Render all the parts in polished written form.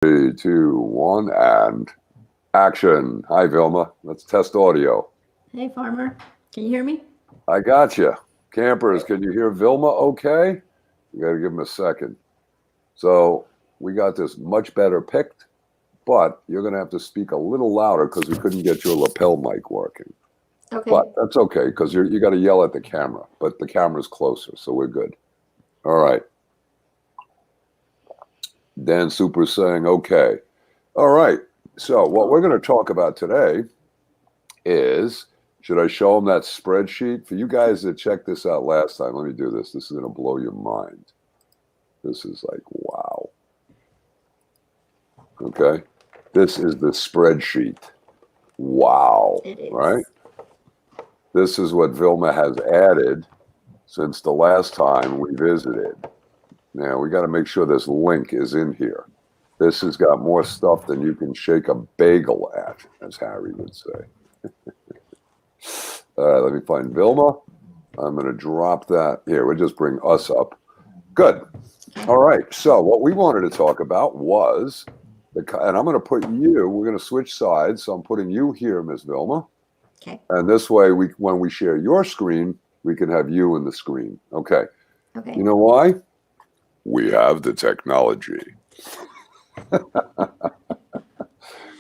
Three, two, one, and action. Hi, Vilma. Let's test audio. Hey, farmer. Can you hear me? I got you. Campers, can you hear Vilma okay? You got to give him a second. So we got this much better picked, but you're going to have to speak a little louder because we couldn't get your lapel mic working. Okay. But that's okay because you got to yell at the camera, but the camera's closer, so we're good. All right. Dan Super's saying okay. All right. So what we're going to talk about today is, should I show them that spreadsheet? For you guys that checked this out last time, let me do this. This is going to blow your mind. This is like, wow. Okay. This is the spreadsheet. Wow. It is. Right? This is what Vilma has added since the last time we visited. Now, we got to make sure this link is in here. This has got more stuff than you can shake a bagel at, as Harry would say. All right, let me find Vilma. I'm going to drop that here. We'll just bring us up. Good. All right. So what we wanted to talk about was, and I'm going to put you, we're going to switch sides. So I'm putting you here, Miss Vilma. Okay. And this way, when we share your screen, we can have you in the screen. Okay. Okay. You know why? We have the technology.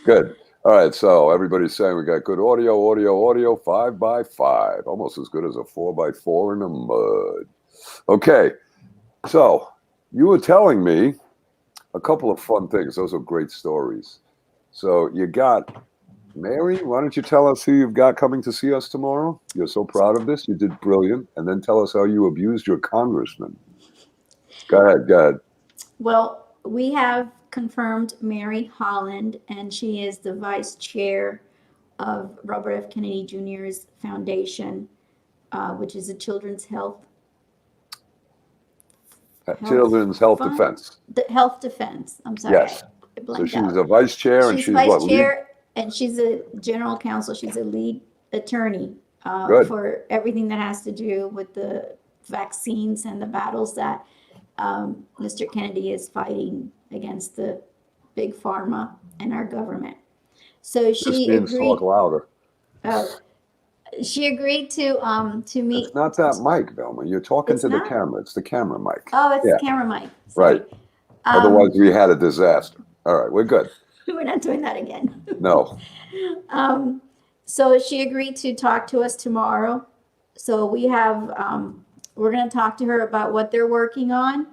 Good. All right. So everybody's saying we got good audio, 5 by 5, almost as good as a 4 by 4 in the mud. Okay. So you were telling me a couple of fun things. Those are great stories. So you got Mary. Why don't you tell us who you've got coming to see us tomorrow? You're so proud of this. You did brilliant. And then tell us how you abused your congressman. Go ahead. Well, we have confirmed Mary Holland, and she is the vice chair of Robert F. Kennedy Jr.'s foundation, which is a children's health Children's Health fund? Defense. The health defense. I'm sorry. Yes. I So blanked she's out. a vice chair, and She's she's vice what? Lead? chair, and she's a general counsel. She's a lead attorney Good. for everything that has to do with the vaccines and the battles that Mr. Kennedy is fighting against the big pharma and our government. So This she means agreed. talk louder. She agreed to meet. It's not that mic, Velma. You're talking It's to the not? camera. It's the camera mic. Oh, it's Yeah. the camera mic. Sorry. Right. Otherwise, we had a disaster. All right, we're good. We're not doing that again. No. So she agreed to talk to us tomorrow. So we have, we're going to talk to her about what they're working on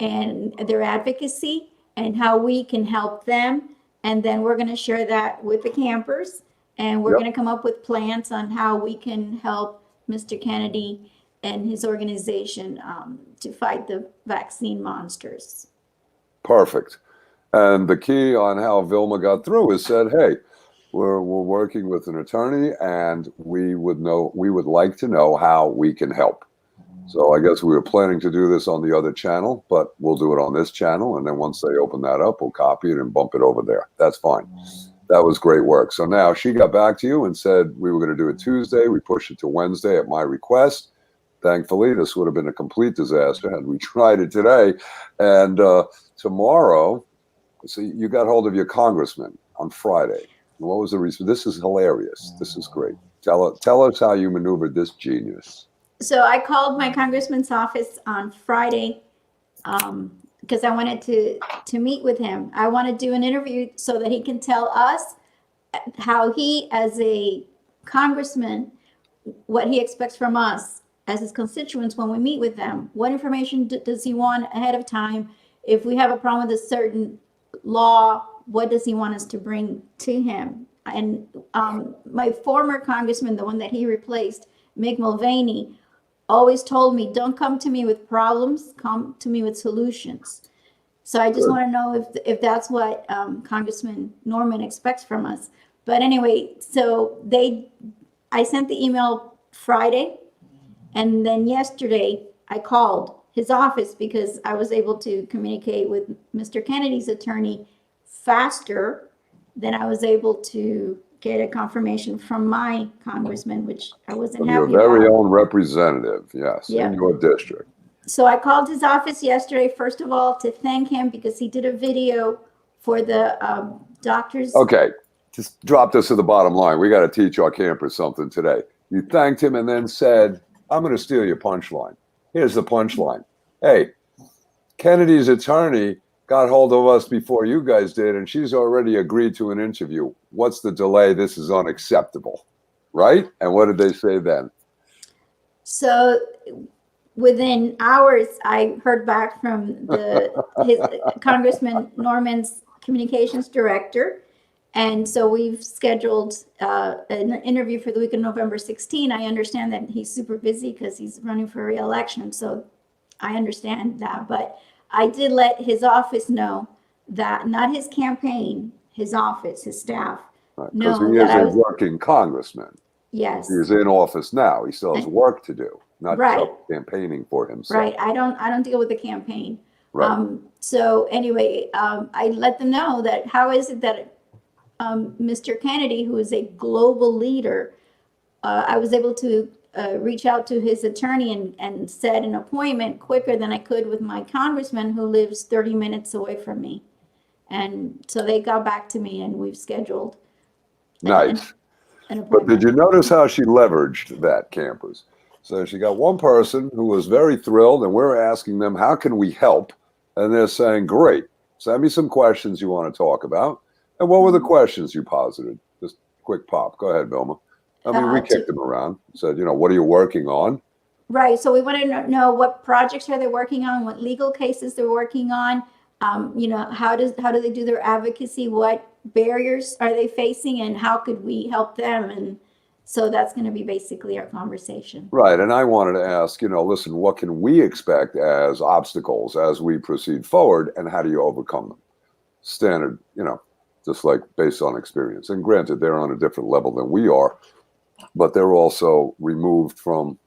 and their advocacy and how we can help them. And then we're going to share that with the campers. And we're Yep. going to come up with plans on how we can help Mr. Kennedy and his organization to fight the vaccine monsters. Perfect. And the key on how Vilma got through is said, hey, we're working with an attorney, and we would like to know how we can help. So I guess we were planning to do this on the other channel, but we'll do it on this channel. And then once they open that up, we'll copy it and bump it over there. That's fine. That was great work. So now she got back to you and said we were going to do it Tuesday. We pushed it to Wednesday at my request. Thankfully, this would have been a complete disaster had we tried it today. And tomorrow, so you got hold of your congressman on Friday. What was the reason? This is hilarious. This is great. Tell us how you maneuvered this genius. So I called my congressman's office on Friday because I wanted to meet with him. I want to do an interview so that he can tell us how he, as a congressman, what he expects from us as his constituents when we meet with them. What information does he want ahead of time? If we have a problem with a certain law, what does he want us to bring to him? And my former congressman, the one that he replaced, Mick Mulvaney, always told me, don't come to me with problems, come to me with solutions. So I just want to know if that's what Congressman Norman expects from us. But anyway, so I sent the email Friday, and then yesterday I called his office because I was able to communicate with Mr. Kennedy's attorney faster than I was able to get a confirmation from my congressman, which I wasn't happy Your very about. own representative, yes, Yeah. in your district. So I called his office yesterday, first of all, to thank him because he did a video for the doctors. Okay, just drop this to the bottom line. We got to teach our campers something today. You thanked him and then said, I'm going to steal your punchline. Here's the punchline. Hey, Kennedy's attorney got hold of us before you guys did, and she's already agreed to an interview. What's the delay? This is unacceptable. Right? And what did they say then? So within hours, I heard back from his Congressman Norman's communications director. And so we've scheduled an interview for the week of November 16. I understand that he's super busy because he's running for re-election. So I understand that. But I did let his office know that, not his campaign, his office, his staff, because he is a working congressman. Yes. He's in office now. He still has work to do, not just campaigning for himself. Right. I don't deal with the campaign. Right. So anyway, I let them know that how is it that Mr. Kennedy, who is a global leader, I was able to reach out to his attorney and set an appointment quicker than I could with my congressman who lives 30 minutes away from me. And so they got back to me and we've scheduled. Nice. But did you notice how she leveraged that, campers? So she got one person who was very thrilled, and we're asking them, how can we help? And they're saying, great, send me some questions you want to talk about. And what were the questions you posited? Just quick pop. Go ahead, Vilma. I mean, we kicked them around. Said, what are you working on? Right. So we want to know what projects are they working on, what legal cases they're working on. How do they do their advocacy? What barriers are they facing, and how could we help them? And so that's going to be basically our conversation. Right. And I wanted to ask, listen, what can we expect as obstacles as we proceed forward, and how do you overcome them? Standard, just like based on experience. And granted, they're on a different level than we are, but they're also removed from,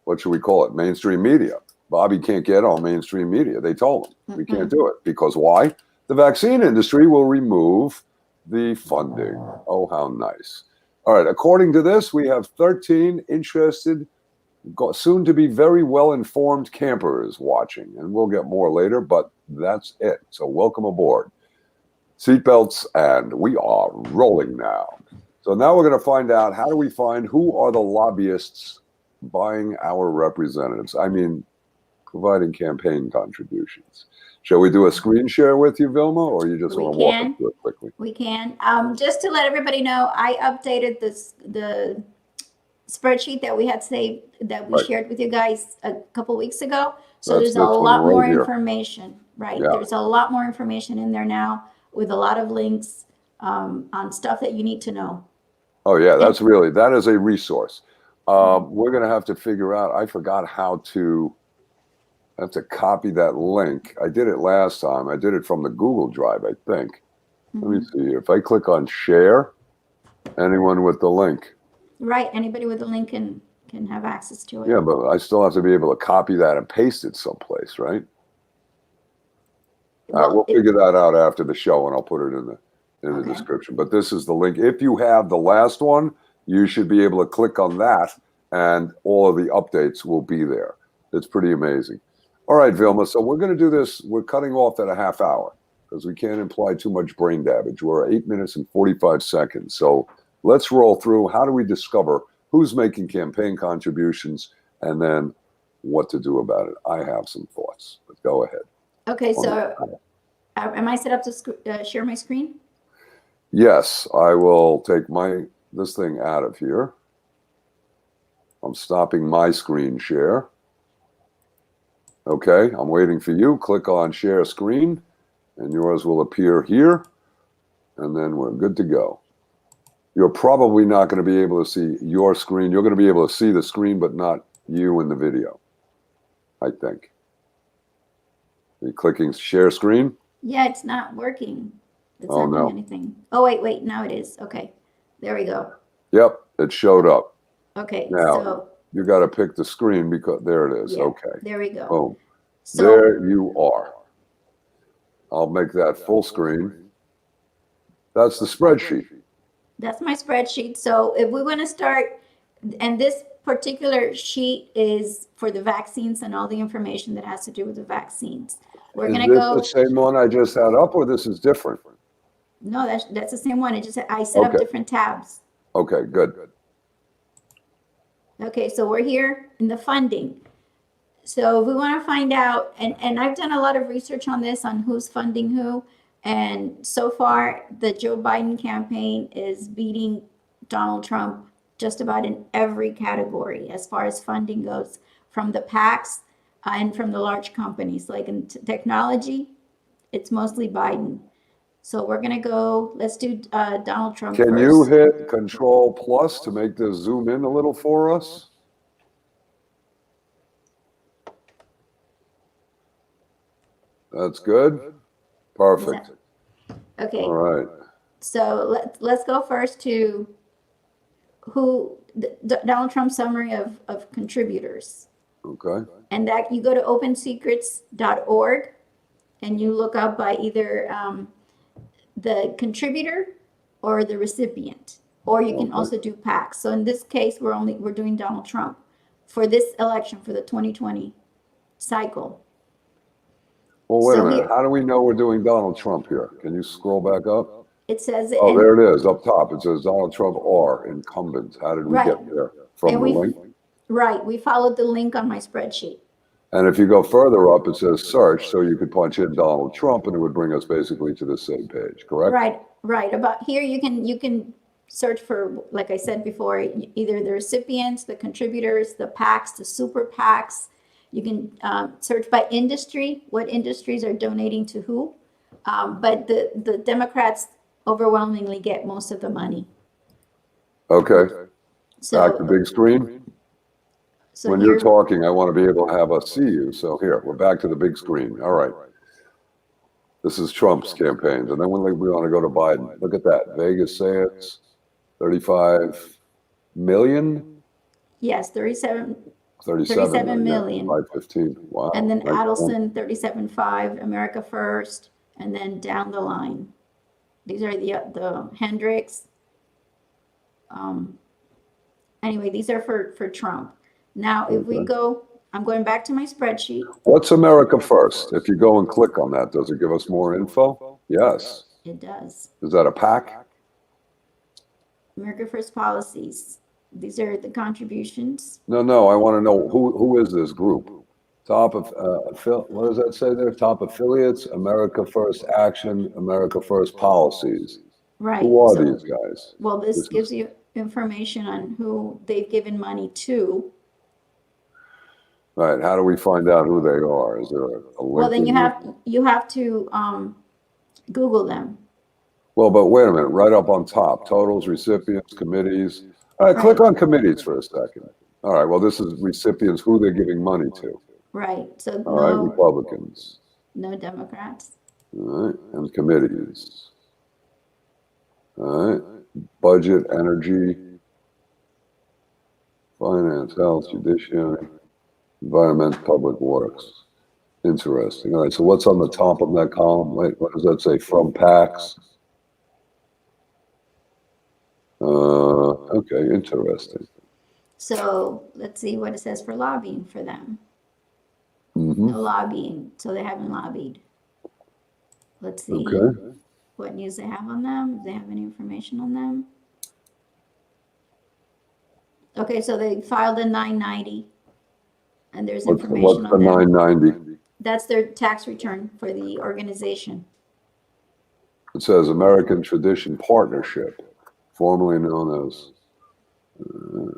what should we call it, mainstream media. Bobby can't get on mainstream media. They told him we can't do it because why? The vaccine industry will remove the funding. Oh, how nice. All right. According to this, we have 13 interested, soon to be very well-informed campers watching, and we'll get more later, but that's it. So welcome aboard. Seatbelts, and we are rolling now. So now we're going to find out, how do we find who are the lobbyists buying our representatives? I mean, providing campaign contributions. Shall we do a screen share with you, Vilma, or you just want to walk us through it quickly? We can. Just to let everybody know, I updated the spreadsheet that we had saved, that we shared with you guys a couple weeks ago. So there's a lot more information, right? Yeah. There's a lot more information in there now with a lot of links on stuff that you need to know. Oh, yeah, that is a resource. We're going to have to figure out, I forgot how to. I have to copy that link. I did it last time. I did it from the Google Drive, I think. Let me see. If I click on share, anyone with the link. Right. Anybody with the link can have access to it. Yeah, but I still have to be able to copy that and paste it someplace, right? Well, all right, we'll figure that out after the show, and I'll put it in the description. But this is the link. If you have the last one, you should be able to click on that, and all of the updates will be there. It's pretty amazing. All right, Vilma, so we're going to do this. We're cutting off at a half hour because we can't imply too much brain damage. We're 8 minutes and 45 seconds. So let's roll through. How do we discover who's making campaign contributions and then what to do about it? I have some thoughts, but go ahead. Okay, so am I set up to share my screen? Yes, I will take this thing out of here. I'm stopping my screen share. Okay, I'm waiting for you. Click on share screen, and yours will appear here, and then we're good to go. You're probably not going to be able to see your screen. You're going to be able to see the screen, but not you in the video, I think. Are you clicking share screen? Yeah, it's not working. It's not doing anything. Oh, wait, now it is. Okay, there we go. Yep, it showed up. Okay, now, so you got to pick the screen because there it is. Yeah, okay. There we go. Boom. So, there you are. I'll make that full screen. That's the spreadsheet. That's my spreadsheet. So if we want to start, and this particular sheet is for the vaccines and all the information that has to do with the vaccines. We're going to go. Is this the same one I just had up, or this is different? No, that's the same one. It just, I set up Okay. different tabs. Okay, good. Okay, so we're here in the funding. So if we want to find out, and I've done a lot of research on this, on who's funding who, and so far the Joe Biden campaign is beating Donald Trump just about in every category as far as funding goes, from the PACs and from the large companies. Like in technology, it's mostly Biden. So we're gonna go, let's do Donald Trump Can first. you hit Control Plus to make this zoom in a little for us? That's good. Perfect. Okay, All right. so let's go first to who, Donald Trump's summary of contributors. Okay. And that you go to opensecrets.org and you look up by either the contributor or the recipient, or you can Okay. also do PACs. So in this case, we're doing Donald Trump for this election, for the 2020 cycle. Well, wait a So minute. here- How do we know we're doing Donald Trump here? Can you scroll back up? It says, Oh, and- there it is up top. It says Donald Trump or incumbent. How did we Right. get there? From And the we- link? right, we followed the link on my spreadsheet. And if you go further up, it says search. So you could punch in Donald Trump and it would bring us basically to the same page, correct? Right. About here, you can search for, like I said before, either the recipients, the contributors, the PACs, the super PACs. You can search by industry, what industries are donating to who. But the Democrats overwhelmingly get most of the money. Okay. Back to So, big screen. so When here, you're talking, I want to be able to have us see you. So here, we're back to the big screen. All right. This is Trump's campaigns. And then when we want to go to Biden, look at that. Vegas Sands, 35 million? yes, 37 37 million. 515. Wow. And then Nice one. Adelson, 37.5, America First, and then down the line. These are the Hendricks. Anyway, these are for Trump. Now, if we go, I'm going back to my spreadsheet. What's America First? If you go and click on that, does it give us more info? Yes. It does. Is that a PAC? America First policies. These are the contributions. No. I want to know who is this group? Top of what does that say there? Top affiliates, America First Action, America First Policies. Right. Who are So- these guys? Well, this This gives you information on who they've given money to. Right. How do we find out who they are? Is there a link? Well, then in here? you have to Google them. Well, but wait a minute. Right up on top, totals, recipients, committees. All right. Click Right. on committees for a second. All right. Well, this is recipients, who they're giving money to. Right. So All right. no, Republicans. no Democrats. All right. And committees. All right. Budget, energy, finance, health, judiciary, environment, public works. Interesting. All right. So what's on the top of that column? Wait, what does that say? From PACs. Okay. Interesting. So let's see what it says for lobbying for them. Mm-hmm. No lobbying, so they haven't lobbied. Let's see Okay. what news they have on them. Do they have any information on them? Okay, so they filed a 990, and there's What's information the on them. 990? That's their tax return for the organization. It says American Tradition Partnership, formerly known as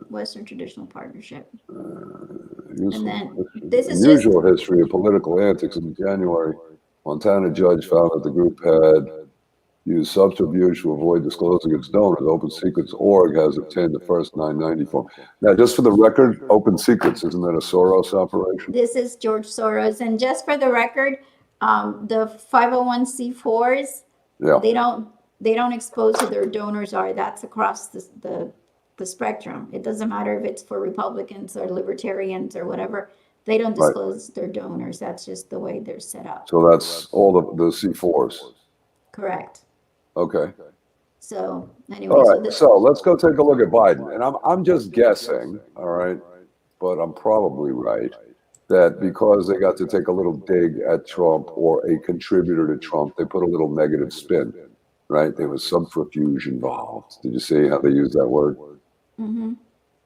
Western Traditional Partnership. Useful then History. this is Unusual history of political antics. In January, Montana judge found that the group had used subterfuge to avoid disclosing its donors. Open Secrets org has obtained the first 990 form. Now, just for the record, Open Secrets, isn't that a Soros operation? This is George Soros, and just for the record, the 501c4s, Yeah. they don't expose who their donors are. That's across the spectrum. It doesn't matter if it's for Republicans or Libertarians or whatever. They don't Right. disclose their donors. That's just the way they're set up. So that's all the C4s. Correct. Okay. So anyway, All so right. this, So let's go take a look at Biden. And I'm just guessing, all right, but I'm probably right, that because they got to take a little dig at Trump or a contributor to Trump, they put a little negative spin. right? There was subterfuge involved. Did you see how they use that word? Mm-hmm.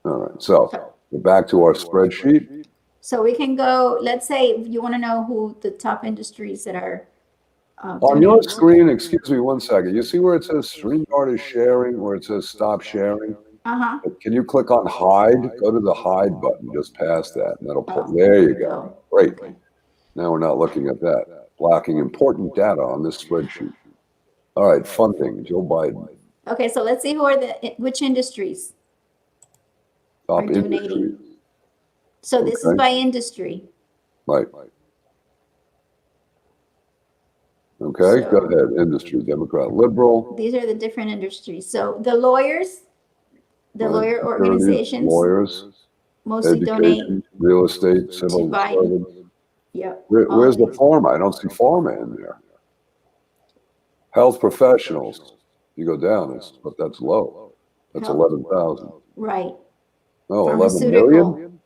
All right. So we're back to our spreadsheet. So we can go, let's say you want to know who the top industries that are On your donating. screen, excuse me one second. You see where it says StreamYard is sharing, where it says stop sharing? Uh-huh. Can you click on hide? Go to the hide button just past that, and that'll pull. Oh, There you there we go. go. Great. Okay. Now we're not looking at that. Blocking important data on this spreadsheet. All right, funding, Joe Biden. Okay, so let's see which industries are Top industry. donating. So this is Okay. by industry. Right. Okay, So go ahead. Industry, Democrat, liberal. these are the different industries. So the lawyers, the Right. lawyer Attorneys, organizations lawyers, mostly donate education, real estate, to civil Biden. servants. Yep. Where's the pharma? I don't see pharma in there. Health professionals. You go down, but that's low. That's Health. 11,000. Right. Oh, 11 Pharmaceutical. million?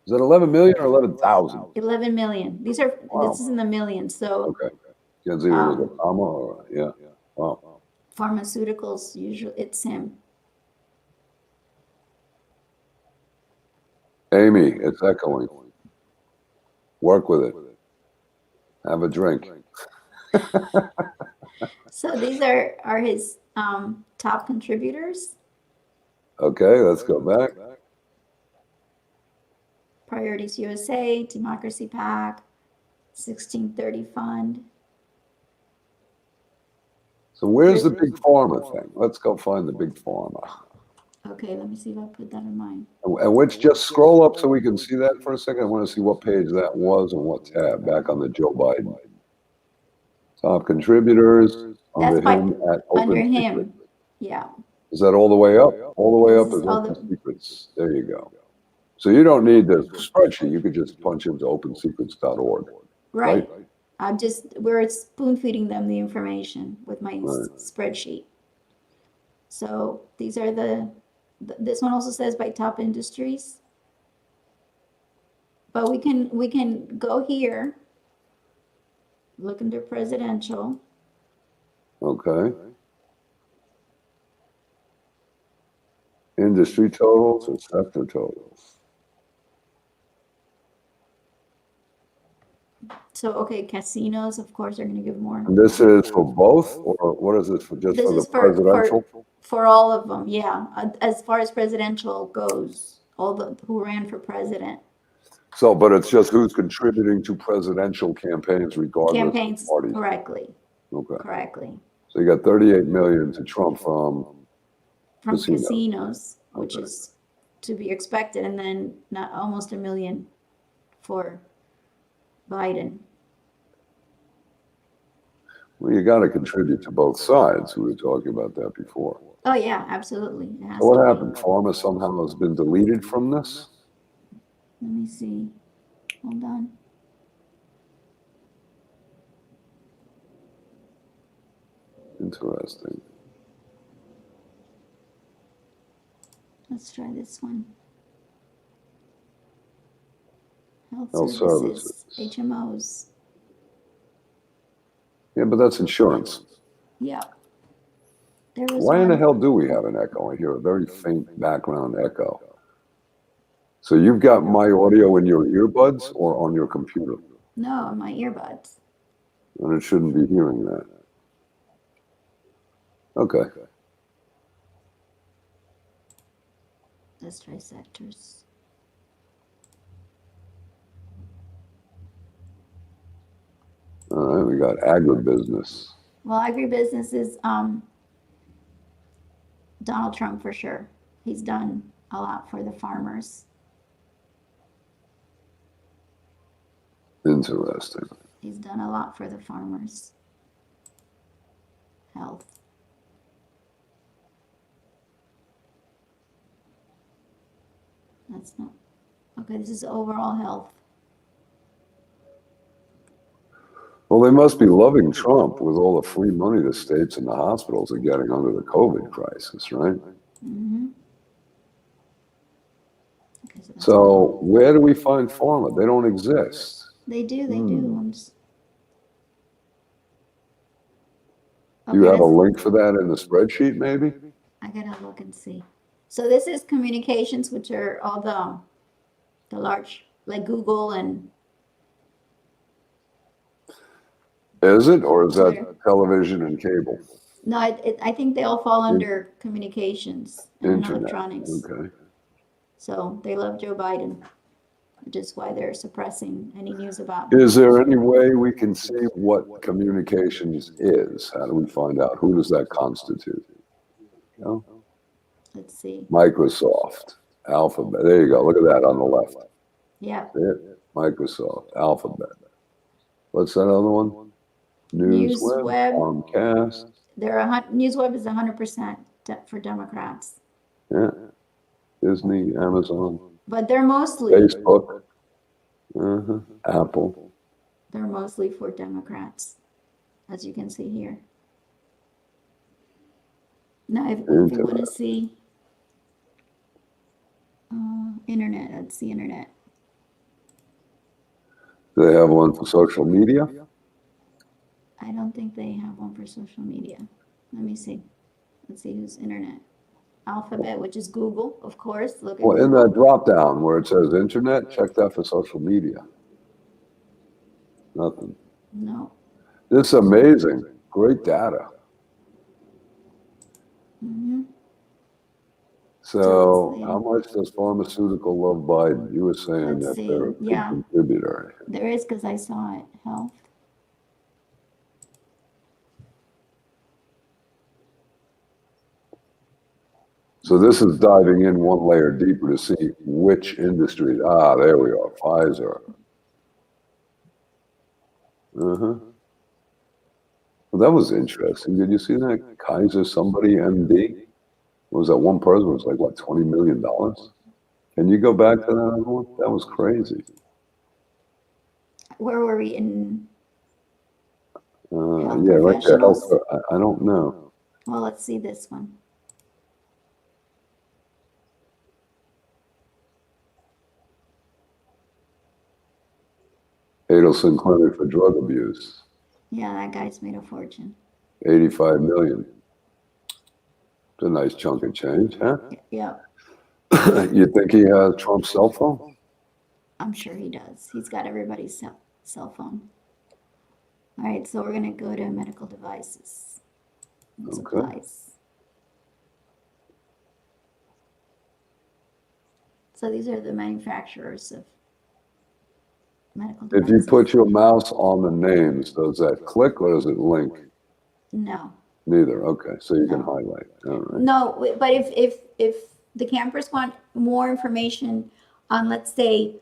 Is that 11 million or 11,000? 11 million. These are, Wow. this is in the millions. So Okay. Can't see with a comma or, yeah. Wow. pharmaceuticals, usually it's him. Amy, it's echoing. Work with it. Have a drink. So these are his top contributors. Okay, let's go back. Priorities USA, Democracy PAC, 1630 Fund. So where's the big pharma thing? Let's go find the big pharma. Okay, let me see if I put that in mine. And which, just scroll up so we can see that for a second. I want to see what page that was and what tab. Back on the Joe Biden. Top contributors under him at under Open him. Secret. Yeah. Is that all the way up? All the way This up is is all Open Secrets. There you go. So you don't need the spreadsheet. You could just punch into opensecrets.org. Right. We're spoon feeding them the information with my spreadsheet. So these are this one also says by top industries. But we can go here, look under presidential. Okay. Industry totals or sector totals? So, okay, casinos, of course, are going to give more. And this is for both, or what is this for? Just This for the is for presidential? for all of them, yeah. As far as presidential goes, all the who ran for president. So, but it's just who's contributing to presidential campaigns regardless Campaigns of party. correctly. Okay. Correctly. So you got 38 million to Trump from casinos, which is to be expected, and then not almost $1 million for Biden. Well, you got to contribute to both sides. We were talking about that before. Oh yeah, absolutely. So what happened? Pharma somehow has been deleted from this? Let me see. Hold on. Interesting. Let's try this one. Health services. HMOs. Yeah, but that's insurance. Yeah. There was Why in the one. hell do we have an echo? I hear a very faint background echo. So you've got my audio in your earbuds or on your computer? No, my earbuds. And it shouldn't be hearing that. Okay. Let's try sectors. All right, we got agribusiness. Well, agribusiness is Donald Trump for sure. He's done a lot for the farmers. Interesting. He's done a lot for the farmers. Health. That's not. Okay, this is overall health. Well, they must be loving Trump with all the free money the states and the hospitals are getting under the COVID crisis, right? Mm-hmm. Okay, so where do we find pharma? They don't exist. They do. I'm just... Do you have a that's- link for that in the spreadsheet, maybe? I gotta look and see. So this is communications, which are all the large, like Google and Is it, or is that Twitter. television and cable? No, I think they all fall under communications and Internet, electronics. okay. So they love Joe Biden, which is why they're suppressing any news about him. Is there any way we can see what communications is? How do we find out? Who does that constitute? No? Let's see. Microsoft, Alphabet. There you go. Look at that on the left. Yeah. Microsoft, Alphabet. What's that other one? NewsWeb, NewsWeb. Comcast. NewsWeb is 100% for Democrats, Yeah. Disney, Amazon, but they're mostly Facebook, Apple. for Democrats, as you can see here. Now, if you want to see internet, let's see internet. Do they have one for social media? I don't think they have one for social media. Let me see. Let's see who's internet. Alphabet, which is Google, of course. Look at Well, in that drop down where it says internet, check that for social media. Nothing. No. This is amazing. Great data. Mm-hmm. So, how much does pharmaceutical love Biden? You were saying Let's that they're a see. big Yeah. contributor. There is, because I saw it. Health. So this is diving in one layer deeper to see which industries. Ah, there we are. Pfizer. Well, that was interesting. Did you see that? Kaiser somebody MD? What was that one person? It was like, what, $20 million? Can you go back to that other one? That was crazy. Where were we in? Yeah, right there. Professionals? I don't know. Well, let's see this one. Adelson Clinic for drug abuse. Yeah, that guy's made a fortune. 85 million. It's a nice chunk of change, huh? Yeah, You think he has Trump's cell phone? I'm sure he does. He's got everybody's cell phone. All right, so we're gonna go to medical devices and supplies. So these are the manufacturers of medical If devices. you put your mouse on the names, does that click or does it link? No. Neither. Okay, so you can highlight. All right. No, but if the campers want more information on, let's say,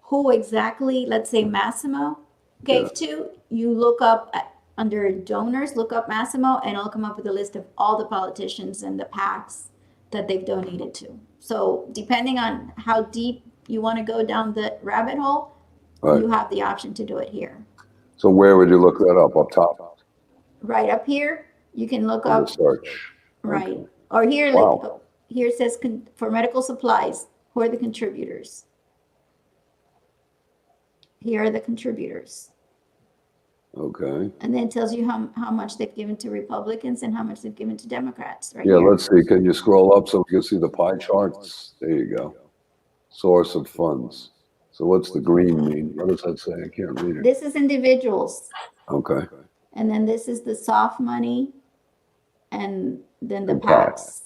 who exactly, let's say Massimo gave to, you look up under donors, look up Massimo, and it'll come up with a list of all the politicians and the PACs that they've donated to. So depending on how deep you want to go down the rabbit hole, Right. you have the option to do it here. So where would you look that up? Up top? Right up here, you can look On the up, search. right. Okay. Or here, Wow. like, here it says for medical supplies, who are the contributors? Here are the contributors. Okay. And then it tells you how much they've given to Republicans and how much they've given to Democrats, right Yeah, here. let's see. Can you scroll up so we can see the pie charts? There you go. Source of funds. So what's the green mean? What does that say? I can't read it. This is individuals. Okay. And then this is the soft money. And then the And PACs.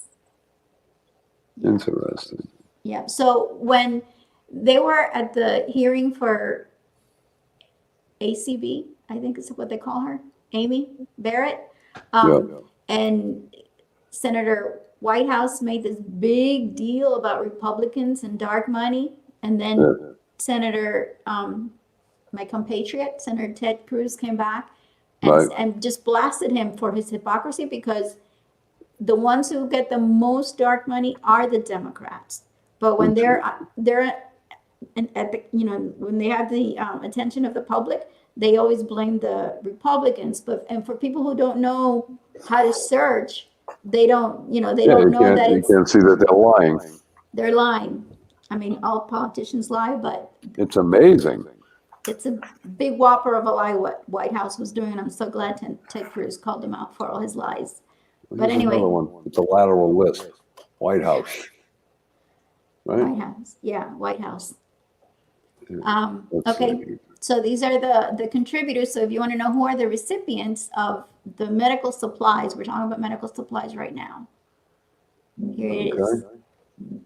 PACs. Interesting. Yeah. So when they were at the hearing for ACB, I think is what they call her, Amy Barrett, and Senator Whitehouse made this big deal about Republicans and dark money, and then Senator, my compatriot, Senator Ted Cruz, came back and just blasted him for his hypocrisy, because the ones who get the most dark money are the Democrats. But when they're at the, when they have the attention of the public, they always blame the Republicans. And for people who don't know how to search, they don't, they don't know that you can't see that they're lying. They're lying. I mean, all politicians lie, but It's amazing. it's a big whopper of a lie what White House was doing. And I'm so glad Ted Cruz called him out for all his lies. But Here's anyway, another one. It's a lateral list. White House. Right? White House. Yeah, White House. Let's Okay, see. so these are the contributors. So if you want to know who are the recipients of the medical supplies, we're talking about medical supplies right now. Here it is. Okay.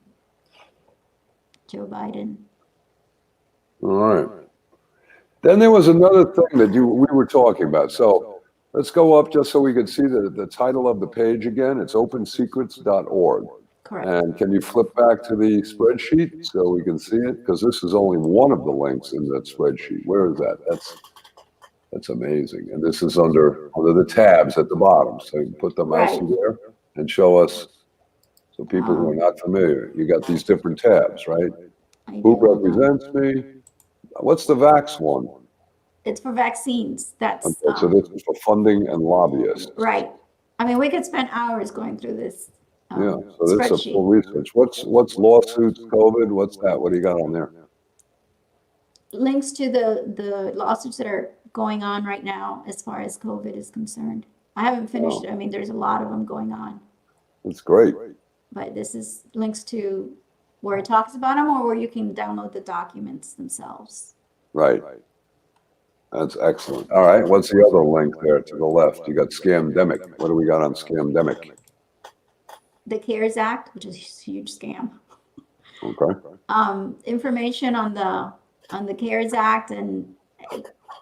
Joe Biden. All right. Then there was another thing that we were talking about. So let's go up just so we can see the title of the page again. It's opensecrets.org. Correct. And can you flip back to the spreadsheet so we can see it? Because this is only one of the links in that spreadsheet. Where is that? That's amazing. And this is under the tabs at the bottom. So you can put the mouse in there and show us. So people who are not familiar, you got these different tabs, right? Who represents me? What's the Vax one? It's for vaccines. That's Okay, so this is for funding and lobbyists. right. I mean, we could spend hours going through this. Yeah, so this is a full research. What's lawsuits, COVID? What's that? What do you got on there? Links to the lawsuits that are going on right now as far as COVID is concerned. I haven't finished it. I mean, there's a lot of them going on. That's great. But this is links to where it talks about them or where you can download the documents themselves. Right. That's excellent. All right, what's the other link there to the left? You got Scamdemic. What do we got on Scamdemic? The CARES Act, which is a huge scam. Okay. Information on the CARES Act and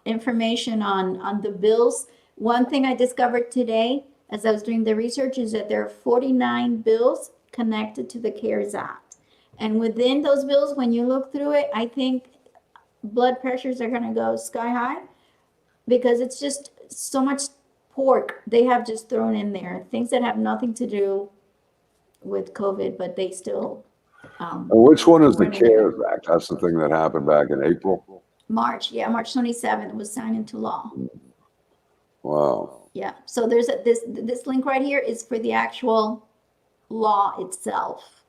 information on the bills. One thing I discovered today as I was doing the research is that there are 49 bills connected to the CARES Act. And within those bills, when you look through it, I think blood pressures are going to go sky high because it's just so much pork they have just thrown in there. Things that have nothing to do with COVID, but they still. And which one is the CARES Act? That's the thing that happened back in April? March 27th was signed into law. Wow. Yeah, so there's this link right here is for the actual law itself.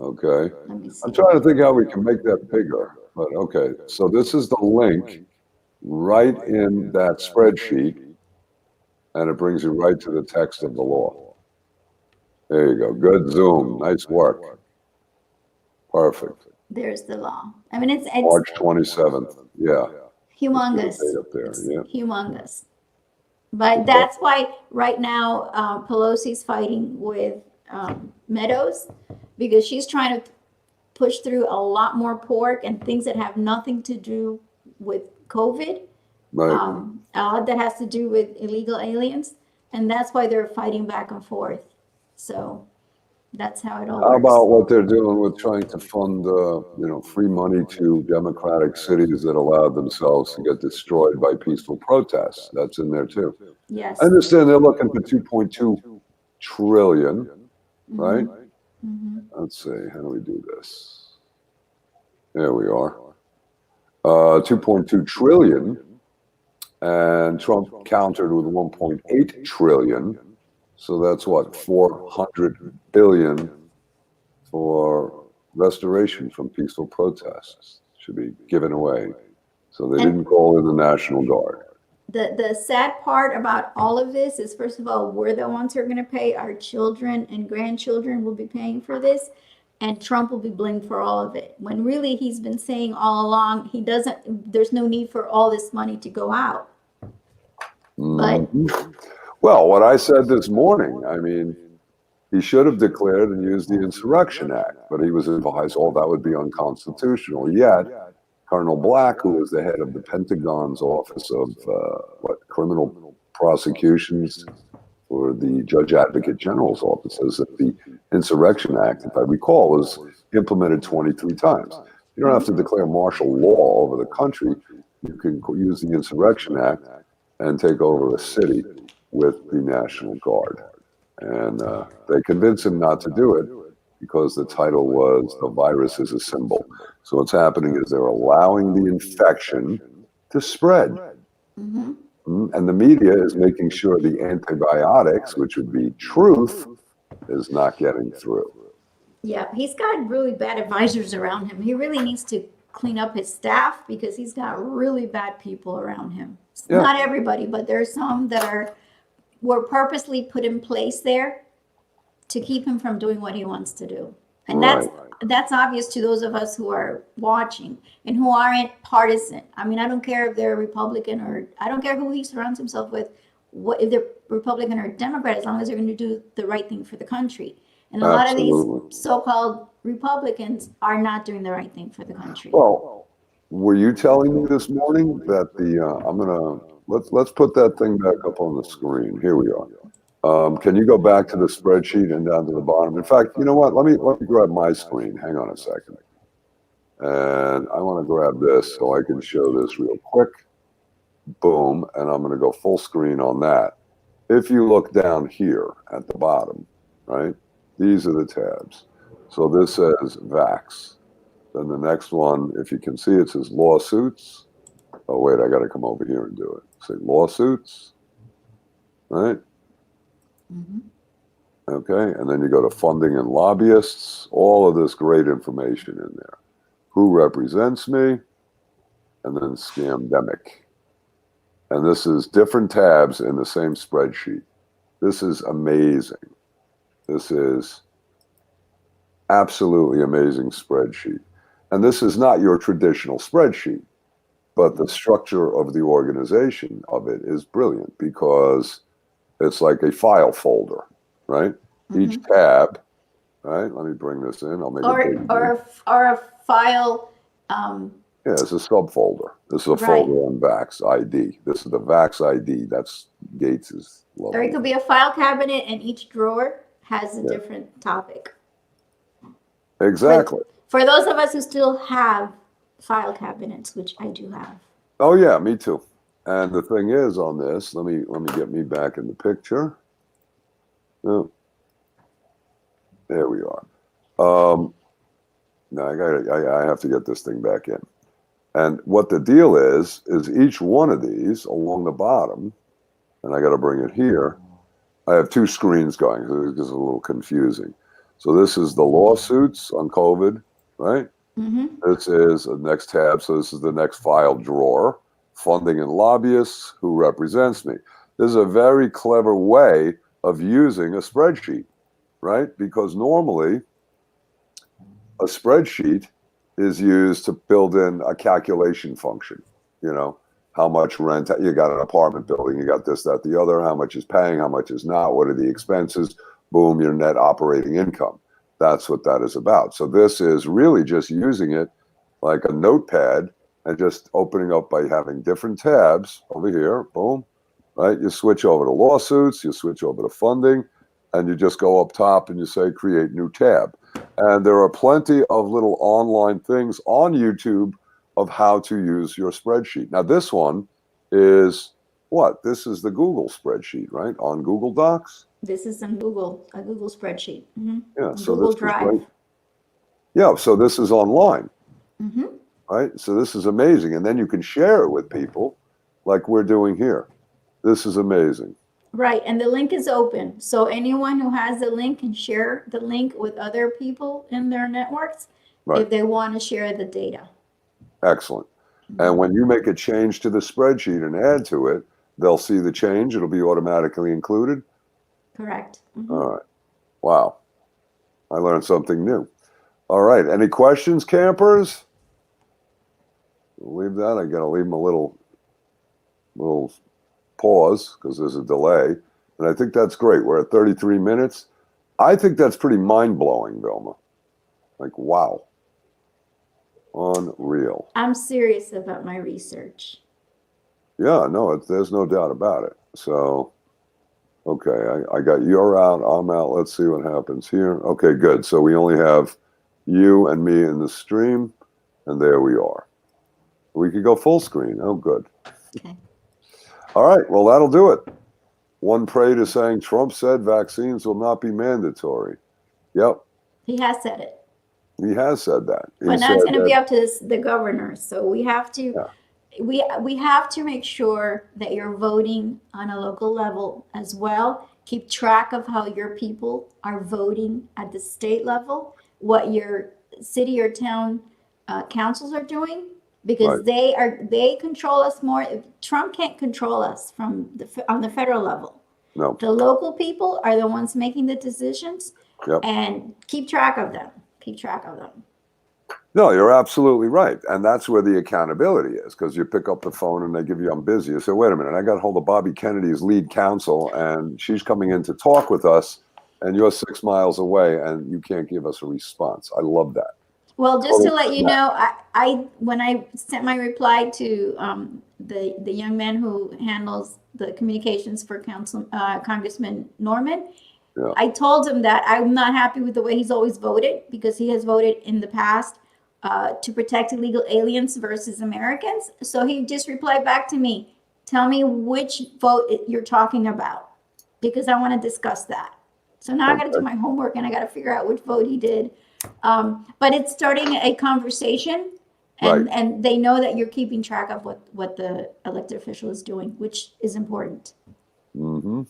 Okay. Let me see. I'm trying to think how we can make that bigger, but okay. So this is the link right in that spreadsheet, and it brings you right to the text of the law. There you go. Good Zoom. Nice work. Perfect. There's the law. I mean, it's March 27th. Yeah. humongous. Up there. Yeah. Humongous. But that's why right now Pelosi's fighting with Meadows because she's trying to push through a lot more pork and things that have nothing to do with COVID. Right. That has to do with illegal aliens. And that's why they're fighting back and forth. So that's how it all works. How about what they're doing with trying to fund, free money to democratic cities that allowed themselves to get destroyed by peaceful protests? That's in there too. Yes. I understand they're looking for 2.2 trillion, right? Mm-hmm. Let's see, how do we do this? There we are. 2.2 trillion, and Trump countered with 1.8 trillion. So that's what, 400 billion for restoration from peaceful protests should be given away. So they didn't call in the National Guard. The sad part about all of this is, first of all, we're the ones who are going to pay. Our children and grandchildren will be paying for this, and Trump will be blamed for all of it. When really he's been saying all along, there's no need for all this money to go out. But well, what I said this morning, I mean, he should have declared and used the Insurrection Act, but he was advised, that would be unconstitutional. Yet, Colonel Black, who was the head of the Pentagon's Office of criminal prosecutions for the Judge Advocate General's office, says that the Insurrection Act, if I recall, was implemented 23 times. You don't have to declare martial law over the country. You can use the Insurrection Act and take over a city with the National Guard. And they convinced him not to do it because the title was "The Virus is a Symbol." So what's happening is they're allowing the infection to spread. mm-hmm. And the media is making sure the antibiotics, which would be truth, is not getting through. Yeah, he's got really bad advisors around him. He really needs to clean up his staff because he's got really bad people around him. Yeah. Not everybody, but there's some that were purposely put in place there to keep him from doing what he wants to do. And Right. that's obvious to those of us who are watching and who aren't partisan. I mean, I don't care if they're Republican or I don't care who he surrounds himself with, what if they're Republican or Democrat, as long as they're going to do the right thing for the country. And a lot of Absolutely. these so-called Republicans are not doing the right thing for the country. Well, were you telling me this morning that let's put that thing back up on the screen. Here we are. Can you go back to the spreadsheet and down to the bottom? In fact, you know what? Let me grab my screen. Hang on a second. And I want to grab this so I can show this real quick. Boom. And I'm going to go full screen on that. If you look down here at the bottom, right? These are the tabs. So this says VAX. Then the next one, if you can see, it says lawsuits. Oh, wait, I got to come over here and do it. Say lawsuits, right? Mm-hmm. Okay, and then you go to funding and lobbyists, all of this great information in there. Who represents me? And then scamdemic. And this is different tabs in the same spreadsheet. This is amazing. This is absolutely amazing spreadsheet. And this is not your traditional spreadsheet, but the structure of the organization of it is brilliant because it's like a file folder, right? Mm-hmm. Each tab, right? Let me bring this in. I'll make it big. Or a file. Yeah, it's a subfolder. This is a folder on VAX ID. This is the VAX ID. That's Gates's level. Or it could be a file cabinet, and each drawer has a different topic. Exactly. For those of us who still have file cabinets, which I do have. Oh yeah, me too. And the thing is on this, let me get me back in the picture. Oh, there we are. Now I have to get this thing back in. And what the deal is each one of these along the bottom, and I got to bring it here. I have two screens going, so it's a little confusing. So this is the lawsuits on COVID, right? Mm-hmm. This is the next tab. So this is the next file drawer, funding and lobbyists, who represents me. This is a very clever way of using a spreadsheet, right? Because normally a spreadsheet is used to build in a calculation function, you know, how much rent, you got an apartment building, you got this, that, the other, how much is paying, how much is not, what are the expenses, boom, your net operating income. That's what that is about. So this is really just using it like a notepad and just opening up by having different tabs over here, boom, right? You switch over to lawsuits, you switch over to funding, and you just go up top and you say create new tab. And there are plenty of little online things on YouTube of how to use your spreadsheet. Now this one is what? This is the Google spreadsheet, right? On Google Docs. This is in Google, a Google spreadsheet. Mm-hmm. Yeah, so Google this Drive. is great. Yeah, so this is online, Mm-hmm. right? So this is amazing. And then you can share it with people like we're doing here. This is amazing. Right, and the link is open. So anyone who has the link can share the link with other people in their networks if they want to share the data. Excellent. And when you make a change to the spreadsheet and add to it, they'll see the change. It'll be automatically included. Correct. Mm-hmm. All right. Wow. I learned something new. All right. Any questions, campers? We'll leave that. I got to leave them a little pause because there's a delay. And I think that's great. We're at 33 minutes. I think that's pretty mind-blowing, Vilma. Like, wow. Unreal. I'm serious about my research. Yeah, no, there's no doubt about it. So, okay, I got you're out, I'm out. Let's see what happens here. Okay, good. So we only have you and me in the stream, and there we are. We could go full screen. Oh, good. Okay. All right, well, that'll do it. One prey to saying Trump said vaccines will not be mandatory. Yep. He has said it. He has said that. But now it's going to be up to the governor. So we have to, we have to make sure that you're voting on a local level as well. Keep track of how your people are voting at the state level, what your city or town councils are doing, because Right. they control us more. Trump can't control us from on the federal level. No. The local people are the ones making the decisions, Yep. and keep track of them. Keep track of them. No, you're absolutely right. And that's where the accountability is, because you pick up the phone and they give you, I'm busy. You say, wait a minute, I got hold of Bobby Kennedy's lead counsel and she's coming in to talk with us and you're 6 miles away and you can't give us a response. I love that. Well, just to Total let you snap. know, I when I sent my reply to the young man who handles the communications for Congressman Norman, Yeah. I told him that I'm not happy with the way he's always voted, because he has voted in the past to protect illegal aliens versus Americans. So he just replied back to me, tell me which vote you're talking about, because I want to discuss that. So now I got to do Okay. my homework and I got to figure out which vote he did. But it's starting a conversation, Right. and they know that you're keeping track of what the elected official is doing, which is important. Mm-hmm.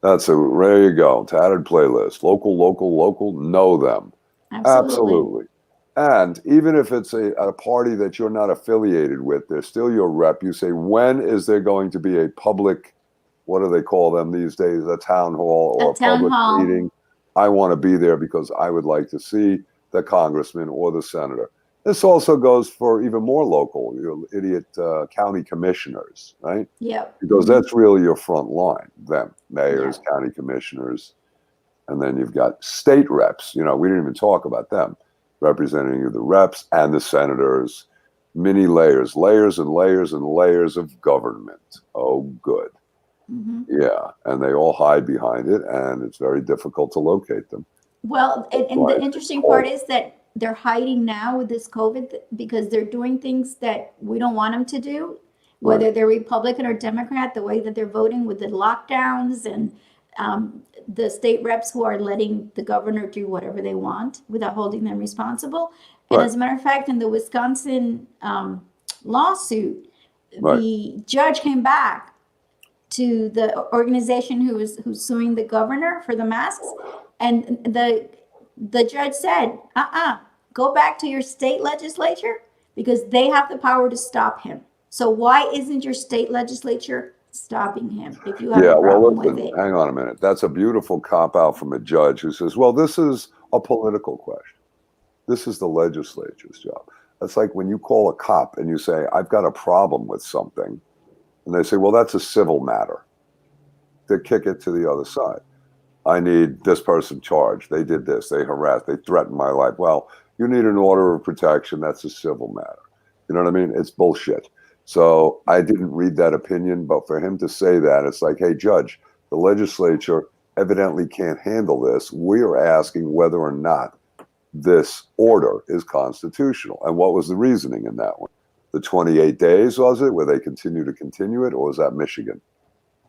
There you go. Tattered playlist. Local, local, local. Know them. Absolutely. Absolutely. And even if it's a party that you're not affiliated with, they're still your rep. You say, when is there going to be a public, what do they call them these days, a town hall A or a town public hall. meeting? I want to be there because I would like to see the congressman or the senator. This also goes for even more local, you idiot county commissioners, right? Yep. Because that's really your front line, them, mayors, Yeah. county commissioners. And then you've got state reps. We didn't even talk about them, representing the reps and the senators. Many layers, layers and layers and layers of government. Oh, good. Mm-hmm. Yeah. And they all hide behind it, and it's very difficult to locate them. Well, and Why the it's interesting called. part is that they're hiding now with this COVID, because they're doing things that we don't want them to do, whether Right. they're Republican or Democrat, the way that they're voting with the lockdowns, and the state reps who are letting the governor do whatever they want without holding them responsible. And Right. as a matter of fact, in the Wisconsin lawsuit, Right. the judge came back to the organization who's suing the governor for the masks, and the judge said, go back to your state legislature, because they have the power to stop him. So why isn't your state legislature stopping him if you have Yeah. a Well, problem with listen, it? hang on a minute. That's a beautiful cop out from a judge who says, well, this is a political question. This is the legislature's job. That's like when you call a cop and you say, I've got a problem with something. And they say, well, that's a civil matter. They kick it to the other side. I need this person charged. They did this. They harassed. They threatened my life. Well, you need an order of protection. That's a civil matter. You know what I mean? It's bullshit. So I didn't read that opinion, but for him to say that, it's like, hey, judge, the legislature evidently can't handle this. We're asking whether or not this order is constitutional. And what was the reasoning in that one? The 28 days, was it, where they continue to continue it, or was that Michigan?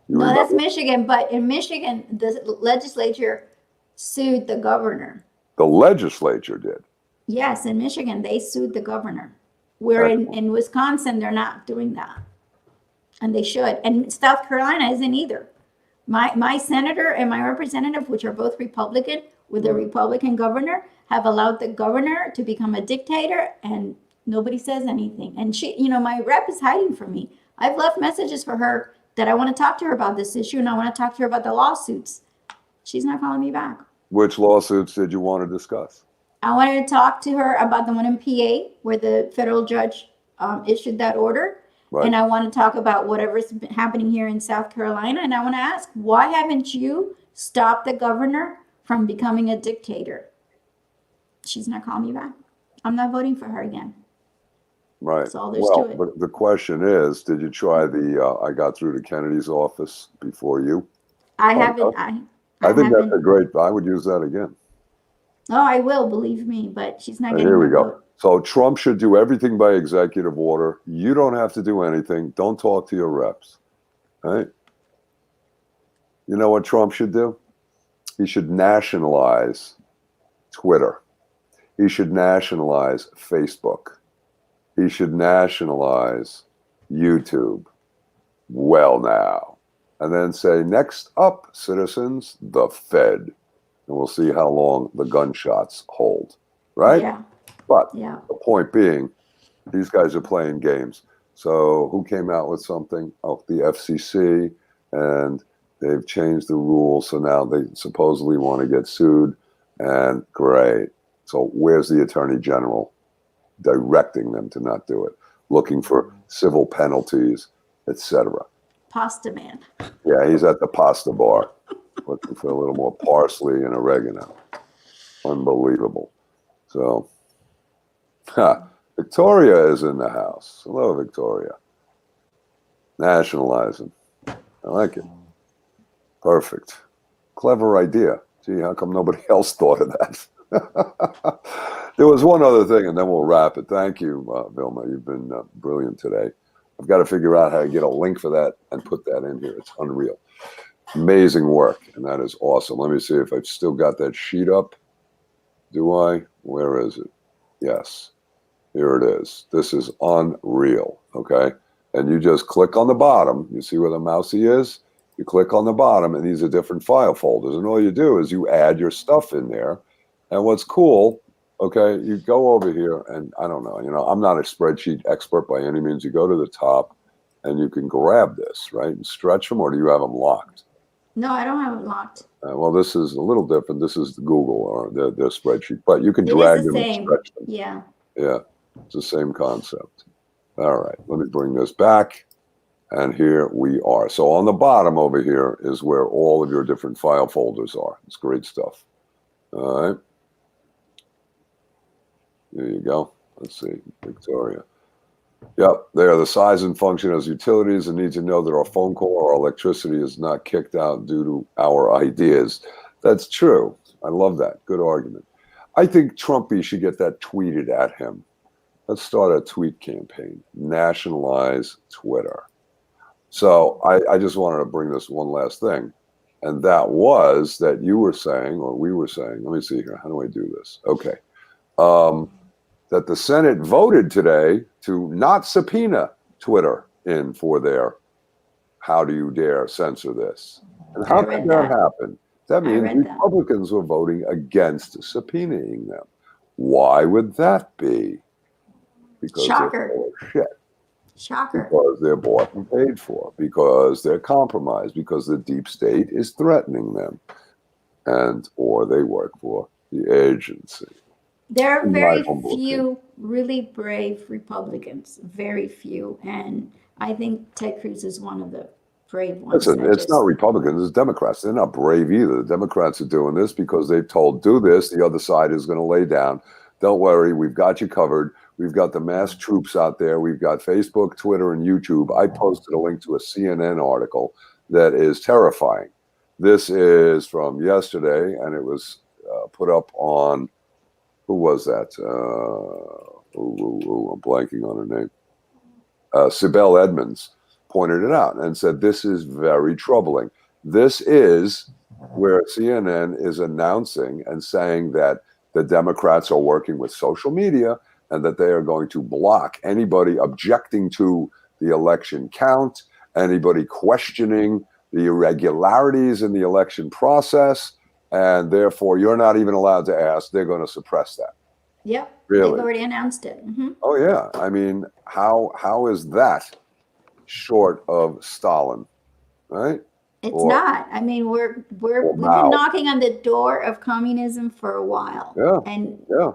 You No, that's remember? Michigan, but in Michigan, the legislature sued the governor. The legislature did. Yes, in Michigan, they sued the governor. Where in Wisconsin, they're not doing that. And they should. And South Carolina isn't either. My senator and my representative, which are both Republican, with a Republican governor, have allowed the governor to become a dictator, and nobody says anything. And she, my rep is hiding from me. I've left messages for her that I want to talk to her about this issue, and I want to talk to her about the lawsuits. She's not calling me back. Which lawsuits did you want to discuss? I wanted to talk to her about the one in PA where the federal judge issued that order. Right. And I want to talk about whatever's happening here in South Carolina. And I want to ask, why haven't you stopped the governor from becoming a dictator? She's not calling me back. I'm not voting for her again. Right. That's all there's to it. But the question is, did you try I got through to Kennedy's office before you? I haven't. I think that's a great, I would use that again. Oh, I will, believe me, but she's not getting Here we my go. vote. So Trump should do everything by executive order. You don't have to do anything. Don't talk to your reps. Right? You know what Trump should do? He should nationalize Twitter. He should nationalize Facebook. He should nationalize YouTube. Well, now. And then say, next up, citizens, the Fed. And we'll see how long the gunshots hold. Right? Yeah. But Yeah. the point being, these guys are playing games. So who came out with something? Oh, the FCC, and they've changed the rules. So now they supposedly want to get sued. And great. So where's the Attorney General directing them to not do it? Looking for civil penalties, etc. Pasta man. Yeah, he's at the pasta bar looking for a little more parsley and oregano. Unbelievable. So, Victoria is in the house. Hello, Victoria. Nationalizing. I like it. Perfect. Clever idea. Gee, how come nobody else thought of that? There was one other thing, and then we'll wrap it. Thank you, Vilma. You've been brilliant today. I've got to figure out how to get a link for that and put that in here. It's unreal. Amazing work, and that is awesome. Let me see if I've still got that sheet up. Do I? Where is it? Yes. Here it is. This is unreal, okay? And you just click on the bottom. You see where the mousey is? You click on the bottom, and these are different file folders. And all you do is you add your stuff in there. And what's cool, okay, you go over here, and I don't know, I'm not a spreadsheet expert by any means. You go to the top, and you can grab this, right, and stretch them, or do you have them locked? No, I don't have it locked. Well, this is a little different. This is Google or their spreadsheet, but you can It drag is the them and same. stretch them. Yeah. Yeah, it's the same concept. All right, let me bring this back. And here we are. So on the bottom over here is where all of your different file folders are. It's great stuff. All right. There you go. Let's see, Victoria. Yep, there. The size and function as utilities and need to know that our phone call or electricity is not kicked out due to our ideas. That's true. I love that. Good argument. I think Trumpy should get that tweeted at him. Let's start a tweet campaign. Nationalize Twitter. So I just wanted to bring this one last thing. And that was that you were saying, or we were saying, let me see here. How do I do this? Okay. That the Senate voted today to not subpoena Twitter in for their how do you dare censor this? And how could that happen? That means Republicans were voting against subpoenaing them. Why would that be? Because Shocker. they're full of shit. Shocker. Because they're bought and paid for, because they're compromised, because the deep state is threatening them, and or they work for the agency. There are very few really brave Republicans, very few, and I think Ted Cruz is one of the brave ones. Listen, it's not Republicans, it's Democrats. They're not brave either. The Democrats are doing this because they've told, do this, the other side is going to lay down. Don't worry, we've got you covered. We've got the mass troops out there. We've got Facebook, Twitter, and YouTube. I posted a link to a CNN article that is terrifying. This is from yesterday, and it was put up on, who was that? I'm blanking on her name. Sibel Edmonds pointed it out and said, this is very troubling. This is where CNN is announcing and saying that the Democrats are working with social media and that they are going to block anybody objecting to the election count, anybody questioning the irregularities in the election process, and therefore you're not even allowed to ask. They're going to suppress that. Yep, really? They've already announced it. Mm-hmm. Oh yeah, I mean, how is that short of Stalin, right? It's not. I mean, we've been knocking on the door of communism for a while. Yeah. And yeah.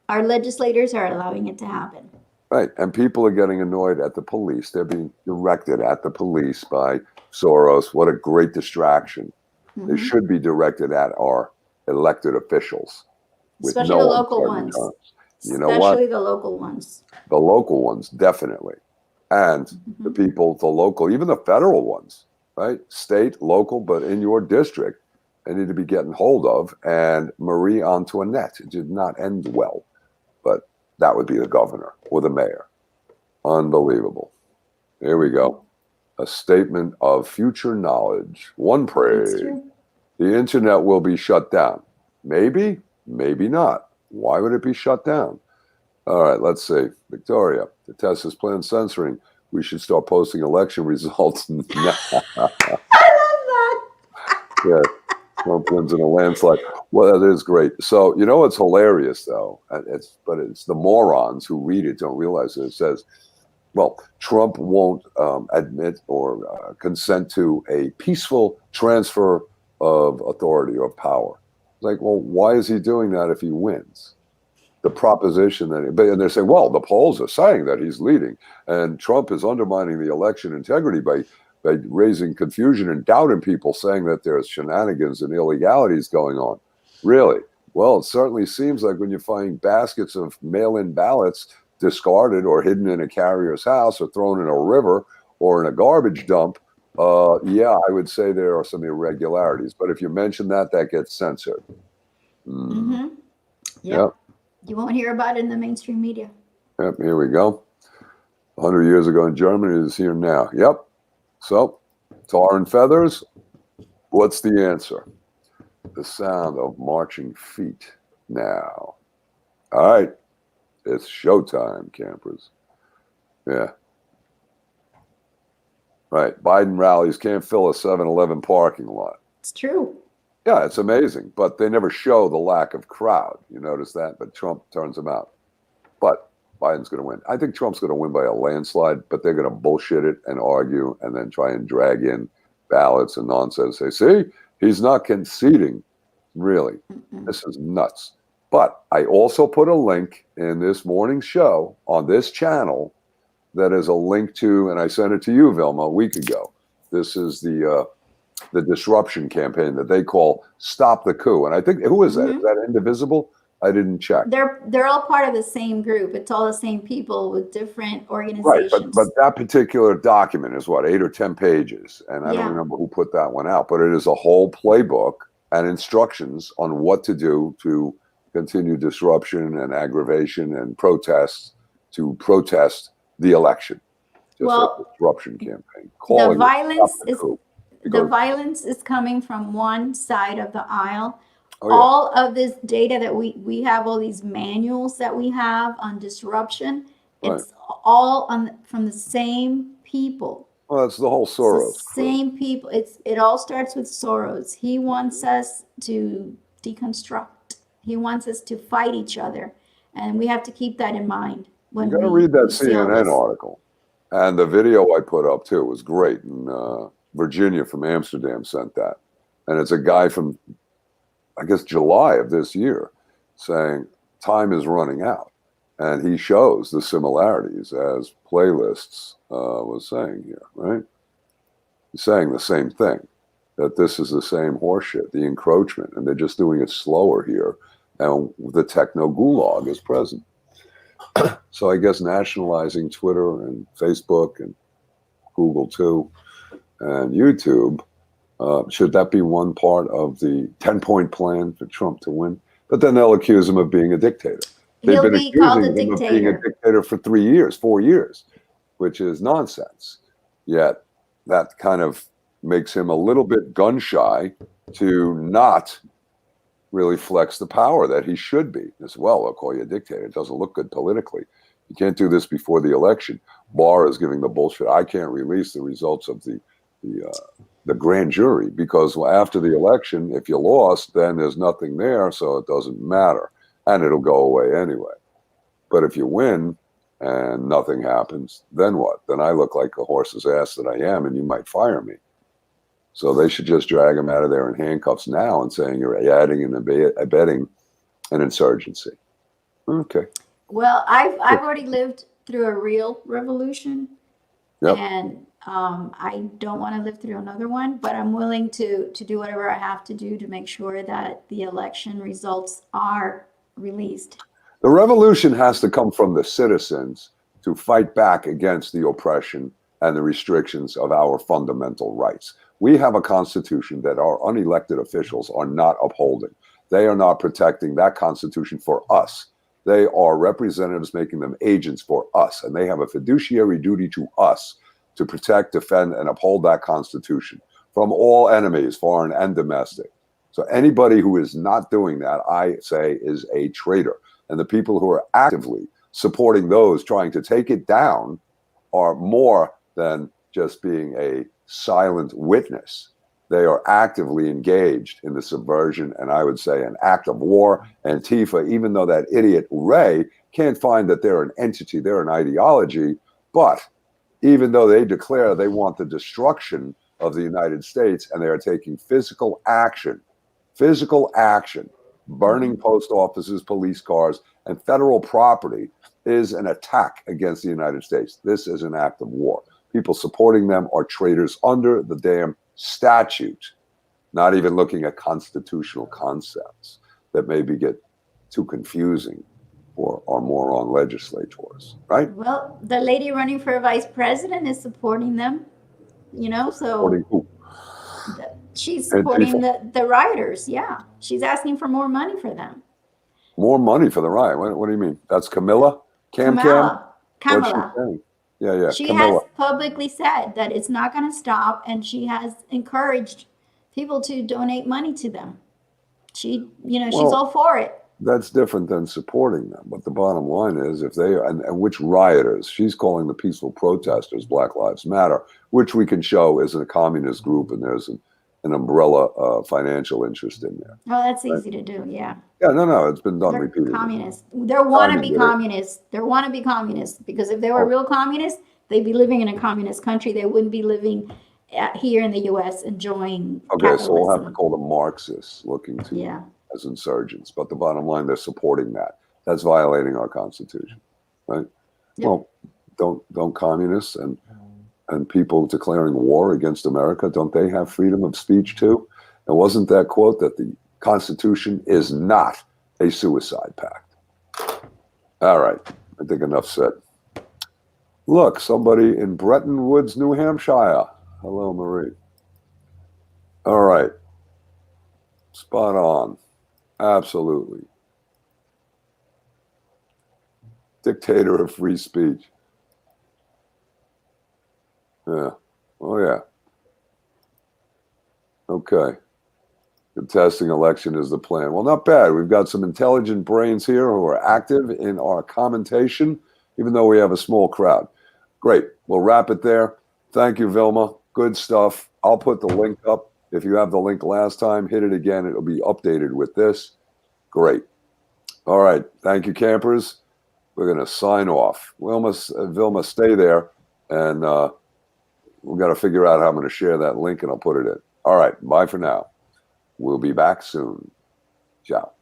Our legislators are allowing it to happen. Right. And people are getting annoyed at the police. They're being directed at the police by Soros. What a great distraction. Mm-hmm. They should be directed at our elected officials. Especially the local ones. You know what? Especially the local ones. The local ones, definitely. And the people, the local, even the federal ones, right? State, local, but in your district, they need to be getting hold of. And Marie Antoinette, it did not end well. But that would be the governor or the mayor. Unbelievable. Here we go. A statement of future knowledge. One prays. The internet will be shut down. Maybe, maybe not. Why would it be shut down? All right, let's see. Victoria, the test is planned censoring. We should start posting election results now. I love that. Yeah. Trump wins in a landslide. Well, that is great. So you know what's hilarious though? It's the morons who read it don't realize it. It says, well, Trump won't admit or consent to a peaceful transfer of authority or power. It's like, well, why is he doing that if he wins? The proposition that, and they're saying, well, the polls are saying that he's leading, and Trump is undermining the election integrity by raising confusion and doubt in people, saying that there's shenanigans and illegalities going on. Really? Well, it certainly seems like when you find baskets of mail-in ballots discarded or hidden in a carrier's house or thrown in a river or in a garbage dump, yeah, I would say there are some irregularities. But if you mention that, that gets censored. Mm-hmm. Yep. You won't hear about it in the mainstream media. Yep, here we go. 100 years ago in Germany is here now. Yep. So, tar and feathers, what's the answer? The sound of marching feet now. All right. It's showtime, campers. Yeah. Right. Biden rallies can't fill a 7-Eleven parking lot. It's true. Yeah, it's amazing, but they never show the lack of crowd. You notice that? But Trump turns them out. But Biden's going to win. I think Trump's going to win by a landslide, but they're going to bullshit it and argue and then try and drag in ballots and nonsense. Say, see, he's not conceding. Really, this is nuts. But I also put a link in this morning's show on this channel that is a link to, and I sent it to you, Vilma, a week ago. This is the disruption campaign that they call Stop the Coup. And I think, who is that? Is that Indivisible? I didn't check. They're all part of the same group. It's all the same people with different organizations. Right, but that particular document is what, 8 or 10 pages, and I don't remember who put that one out. But it is a whole playbook and instructions on what to do to continue disruption and aggravation and protests to protest the election. Just a disruption campaign. The violence is coming from one side of the aisle. All of this data that we have, all these manuals that we have on disruption, it's all from the same people. Well, it's the whole Soros. Same people. It all starts with Soros. He wants us to deconstruct. He wants us to fight each other, and we have to keep that in mind. When you got to read that CNN article, and the video I put up too was great. And Virginia from Amsterdam sent that, and it's a guy from, I guess, July of this year, saying time is running out, and he shows the similarities as Playlists was saying here, right? He's saying the same thing, that this is the same horseshit, the encroachment, and they're just doing it slower here, and the techno gulag is present. So I guess nationalizing Twitter and Facebook and Google too, and YouTube, should that be one part of the 10-point plan for Trump to win? But then they'll accuse him of being a dictator. They've been accusing him of being a dictator for 4 years, which is nonsense. Yet that kind of makes him a little bit gun shy to not really flex the power that he should be. As well, they'll call you a dictator. It doesn't look good politically. You can't do this before the election. Barr is giving the bullshit. I can't release the results of the grand jury because after the election, if you lost, then there's nothing there, so it doesn't matter, and it'll go away anyway. But if you win and nothing happens, then what? Then I look like the horse's ass that I am, and you might fire me. So they should just drag him out of there in handcuffs now and saying you're adding and abetting an insurgency. Okay. Well, I've already lived through a real revolution, and I don't want to live through another one, but I'm willing to do whatever I have to do to make sure that the election results are released. The revolution has to come from the citizens to fight back against the oppression and the restrictions of our fundamental rights. We have a constitution that our unelected officials are not upholding. They are not protecting that constitution for us. They are representatives making them agents for us, and they have a fiduciary duty to us to protect, defend, and uphold that constitution from all enemies, foreign and domestic. So anybody who is not doing that, I say, is a traitor. And the people who are actively supporting those trying to take it down are more than just being a silent witness. they are actively engaged in the subversion and I would say an act of war. Antifa, even though that idiot Ray can't find that they're an entity, they're an ideology, but even though they declare they want the destruction of the United States and they are taking physical action, burning post offices, police cars, and federal property is an attack against the United States. This is an act of war. People supporting them are traitors under the damn statute, not even looking at constitutional concepts that maybe get too confusing for our moron legislators, right? Well, the lady running for vice president is supporting them, so Supporting who? she's supporting the rioters. Yeah, she's asking for more money for them. More money for the riot. What do you mean? That's Camilla? Kamala. What's she saying? Yeah. She Camilla. has publicly said that it's not going to stop, and she has encouraged people to donate money to them. She's all for it. That's different than supporting them. But the bottom line is, if they and which rioters? She's calling the peaceful protesters Black Lives Matter, which we can show is a communist group, and there's an umbrella financial interest in there. Oh, that's easy to do. Yeah. Yeah, no, it's been done They're repeatedly. Communists. They want to be communists. They want to be communists because if they were real communists, they'd be living in a communist country. They wouldn't be living here in the U.S. enjoying capitalism. So we'll have to call them Marxists looking to as insurgents. But the bottom line, they're supporting that. That's violating our Constitution, right? Yep. Well, don't communists and people declaring war against America, don't they have freedom of speech too? And wasn't that quote that the Constitution is not a suicide pact? All right, I think enough said. Look, somebody in Bretton Woods, New Hampshire. Hello, Marie. All right, spot on. Absolutely. Dictator of free speech. Yeah. Oh, yeah. Okay. Contesting election is the plan. Well, not bad. We've got some intelligent brains here who are active in our commentation, even though we have a small crowd. Great. We'll wrap it there. Thank you, Vilma. Good stuff. I'll put the link up. If you have the link last time, hit it again. It'll be updated with this. Great. All right. Thank you, campers. We're going to sign off. Vilma, stay there. And we've got to figure out how I'm going to share that link, and I'll put it in. All right. Bye for now. We'll be back soon. Ciao.